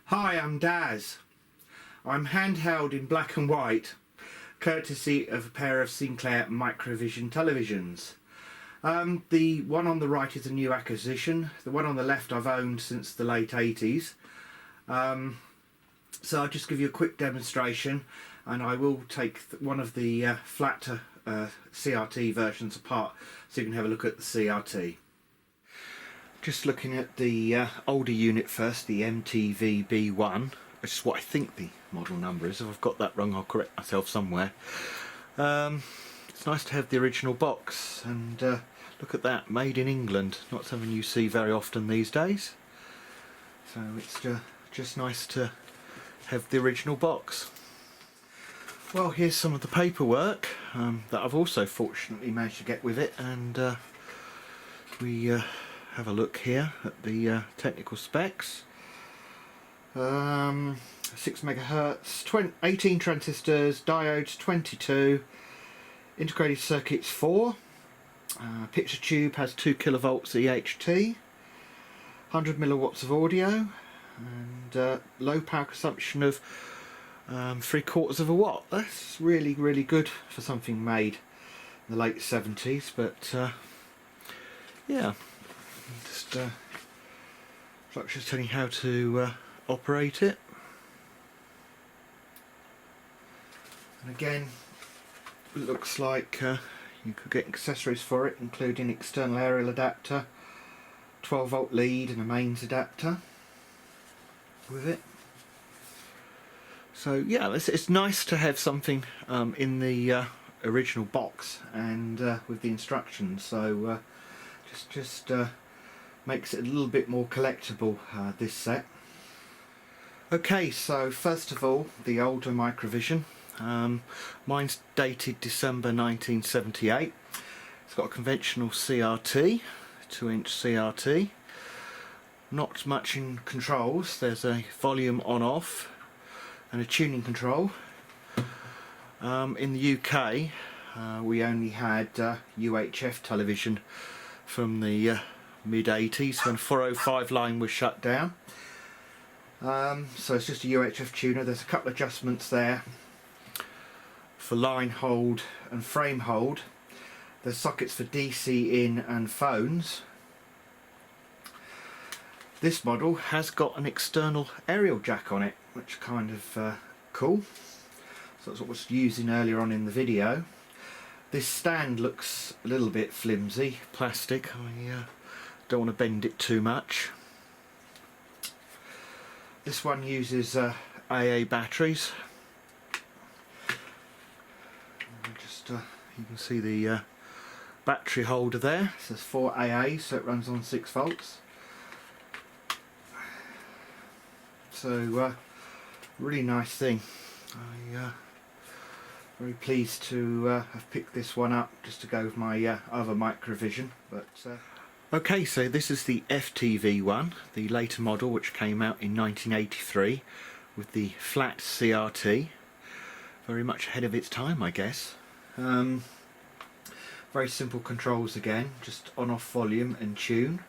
Hi, I'm Daz. I'm handheld in black and white, courtesy of a pair of Sinclair Microvision televisions. The one on the right is a new acquisition. The one on the left I've owned since the late 80s. So I'll just give you a quick demonstration, and I will take one of the flat CRT versions apart so you can have a look at the CRT. Just looking at the older unit first, the FTV1, which is what I think the model number is. If I've got that wrong, I'll correct myself somewhere. It's nice to have the original box, and look at that, made in England. Not something you see very often these days. So it's just nice to have the original box. Well, here's some of the paperwork that I've also fortunately managed to get with it, and we have a look here at the technical specs. 6 MHz, 18 transistors, diodes 22, integrated circuits 4, picture tube has 2 kilovolts EHT, 100 milliwatts of audio, and low power consumption of 3/4 of a watt. That's really good for something made in the late 70s, but yeah, just telling you how to operate it. And again, it looks like you could get accessories for it, including external aerial adapter, 12-volt lead, and a mains adapter with it. So yeah, it's nice to have something in the original box and with the instructions. So just makes it a little bit more collectible, this set. Okay, so first of all, the older Microvision. Mine's dated December 1978. It's got a conventional CRT, 2-inch CRT. Not much in controls. There's a volume on off and a tuning control. In the UK, we only had UHF television from the mid-80s when 405 line was shut down. So it's just a UHF tuner. There's a couple of adjustments there for line hold and frame hold. There's sockets for DC in and phones. This model has got an external aerial jack on it, which is kind of cool. So that's what I was using earlier on in the video. This stand looks a little bit flimsy, plastic. I don't want to bend it too much. This one uses AA batteries. You can see the battery holder there. It says 4 AA, so it runs on 6 volts. So really nice thing. I'm very pleased to have picked this one up just to go with my other Microvision. But okay, so this is the FTV1, the later model which came out in 1983 with the flat CRT. Very much ahead of its time, I guess. Very simple controls again, just on-off volume and tune.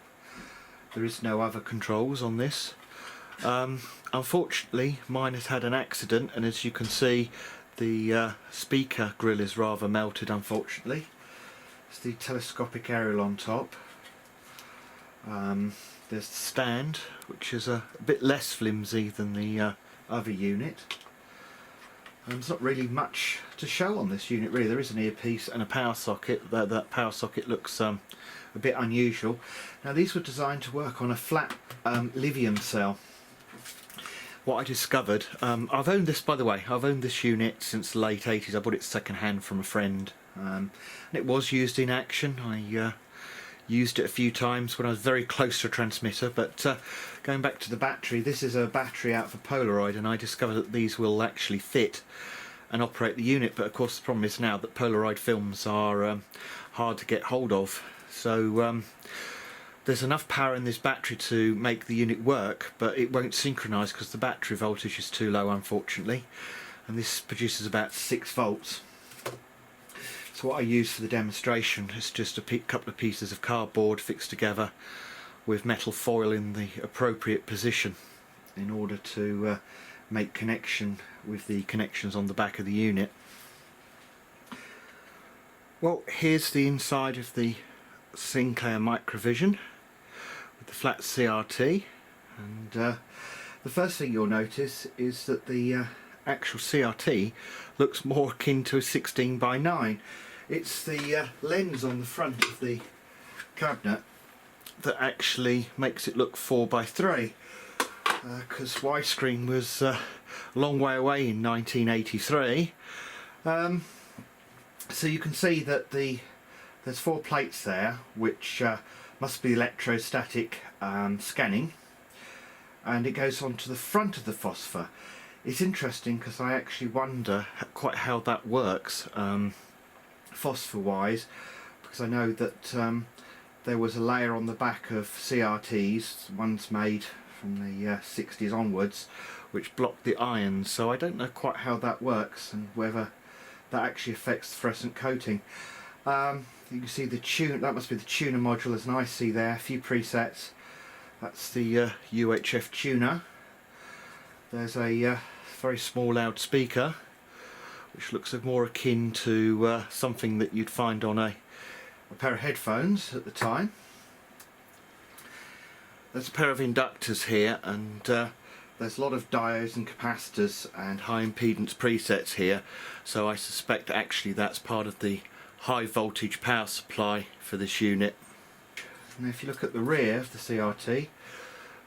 There is no other controls on this. Unfortunately, mine has had an accident, and as you can see, the speaker grill is rather melted, unfortunately. It's the telescopic aerial on top. There's the stand, which is a bit less flimsy than the other unit. There's not really much to show on this unit, really. There is an earpiece and a power socket. That power socket looks a bit unusual. Now, these were designed to work on a flat lithium cell. What I discovered, I've owned this, by the way, I've owned this unit since the late 80s. I bought it second hand from a friend, and it was used in action. I used it a few times when I was very close to a transmitter. But going back to the battery, this is a battery out for Polaroid, and I discovered that these will actually fit and operate the unit. But of course the problem is now that Polaroid films are hard to get hold of. So there's enough power in this battery to make the unit work, but it won't synchronise because the battery voltage is too low, unfortunately, and this produces about 6 volts. So what I use for the demonstration is just a couple of pieces of cardboard fixed together with metal foil in the appropriate position in order to make connection with the connections on the back of the unit. Well, here's the inside of the Sinclair Microvision with the Flat CRT, and the first thing you'll notice is that the actual CRT looks more akin to a 16:9. It's the lens on the front of the cabinet that actually makes it look 4:3, because widescreen was a long way away in 1983. So you can see that there's 4 plates there, which must be electrostatic scanning, and it goes on to the front of the phosphor. It's interesting because I actually wonder quite how that works phosphor wise, because I know that there was a layer on the back of CRTs, ones made from the 60s onwards, which blocked the ions, so I don't know quite how that works and whether that actually affects the fluorescent coating. You can see the tune, that must be the tuner module, as an IC there, a few presets. That's the UHF tuner. There's a very small loudspeaker, which looks more akin to something that you'd find on a pair of headphones at the time. There's a pair of inductors here, and there's a lot of diodes and capacitors and high impedance presets here, so I suspect actually that's part of the high voltage power supply for this unit. And if you look at the rear of the CRT,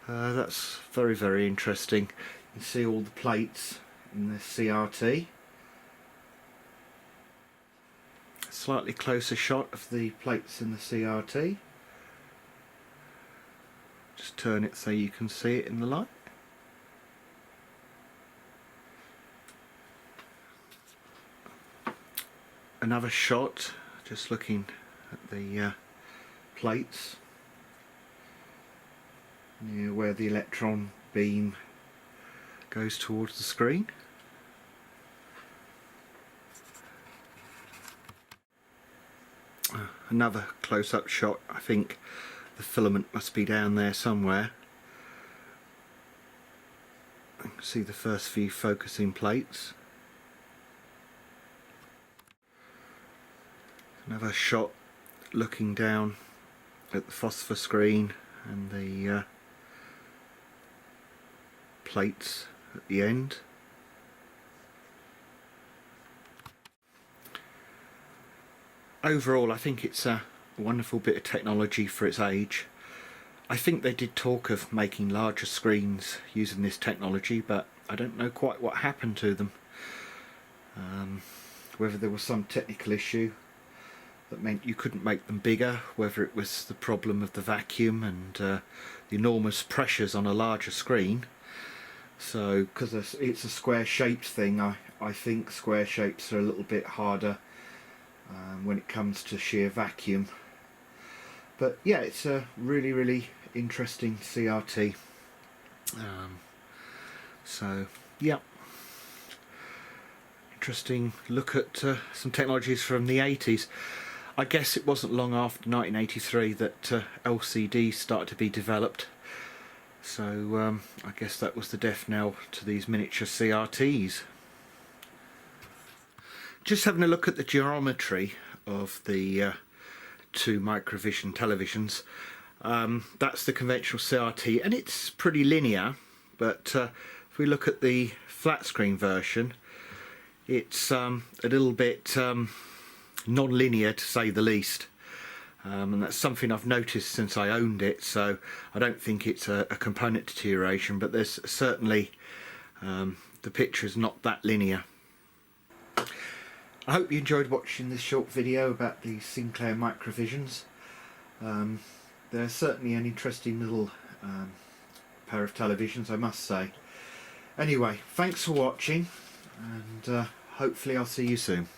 that's very, very interesting. You can see all the plates in the CRT. A slightly closer shot of the plates in the CRT. Just turn it so you can see it in the light. Another shot, just looking at the plates near where the electron beam goes towards the screen. Another close-up shot. I think the filament must be down there somewhere. You can see the first few focusing plates. Another shot looking down at the phosphor screen and the plates at the end. Overall, I think it's a wonderful bit of technology for its age. I think they did talk of making larger screens using this technology, but I don't know quite what happened to them. Whether there was some technical issue that meant you couldn't make them bigger, whether it was the problem of the vacuum and the enormous pressures on a larger screen. So, because it's a square shaped thing, I think square shapes are a little bit harder when it comes to sheer vacuum. But yeah, it's a really, really interesting CRT. So yeah, interesting look at some technologies from the 80s. I guess it wasn't long after 1983 that LCD started to be developed, so I guess that was the death knell to these miniature CRTs. Just having a look at the geometry of the 2 Microvision televisions. That's the conventional CRT, and it's pretty linear, but if we look at the flat screen version, it's a little bit non-linear, to say the least, and that's something I've noticed since I owned it, so I don't think it's a component deterioration, but there's certainly the picture is not that linear. I hope you enjoyed watching this short video about the Sinclair Microvisions. They're certainly an interesting little pair of televisions, I must say. Anyway, thanks for watching, and hopefully I'll see you soon.